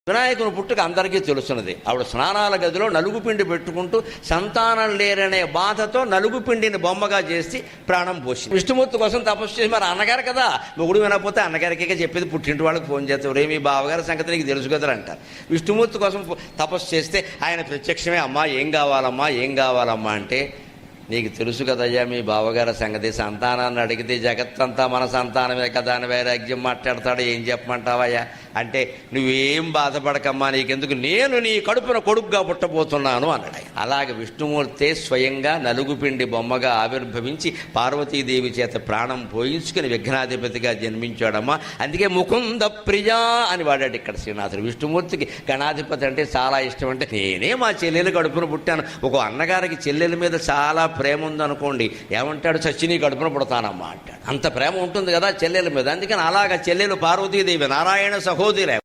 వినాయకుని పుట్టుక అందరికీ తెలుసున్నది. ఆవిడ స్నానాల గదిలో నలుగుపిండి పెట్టుకుంటూ సంతానం లేరనే బాధతో నలుగుపిండిని బొమ్మగా చేసి ప్రాణం పోసింది. విష్ణుమూర్తి కోసం తపస్సు చేసి, మరి అన్నగారు కదా, మొగుడు వినకపోతే అన్నగారికే చెప్పేది, పుట్టింటి వాళ్ళకి ఫోన్ చేస్తారు, రే మీ బావగారి సంగతి నీకు తెలుసు కదా అంటారు. విష్ణుమూర్తి కోసం తపస్సు చేస్తే ఆయన ప్రత్యక్షమే, అమ్మా ఏం కావాలమ్మా ఏం కావాలమ్మా అంటే, నీకు తెలుసు కదయ్యా మీ బావగారి సంగతి, సంతానాన్ని అడిగితే జగత్తంతా మన సంతానమే కదా అని వైరాగ్యం మాట్లాడతాడు, ఏం చెప్పమంటావయ్యా అంటే, నువ్వేం బాధపడకమ్మా, నీకెందుకు, నేను నీ కడుపున కొడుకుగా పుట్టబోతున్నాను అన్నాడు. అలాగే విష్ణుమూర్తే స్వయంగా నలుగుపిండి బొమ్మగా ఆవిర్భవించి పార్వతీదేవి చేత ప్రాణం పోయించుకుని విఘ్నాధిపతిగా జన్మించాడమ్మా. అందుకే ముకుంద ప్రియా అని వాడాడు ఇక్కడ శ్రీనాథుడు. విష్ణుమూర్తికి గణాధిపతి అంటే చాలా ఇష్టం. అంటే నేనే మా చెల్లెలు కడుపున పుట్టాను. ఒక అన్నగారికి చెల్లెల మీద చాలా ప్రేమ ఉందనుకోండి, ఏమంటాడు, చచ్చి నీ కడుపున పుడతానమ్మా అంటాడు. అంత ప్రేమ ఉంటుంది కదా చెల్లెల మీద. అందుకని అలాగా చెల్లెలు పార్వతీదేవి నారాయణ సహోదరి.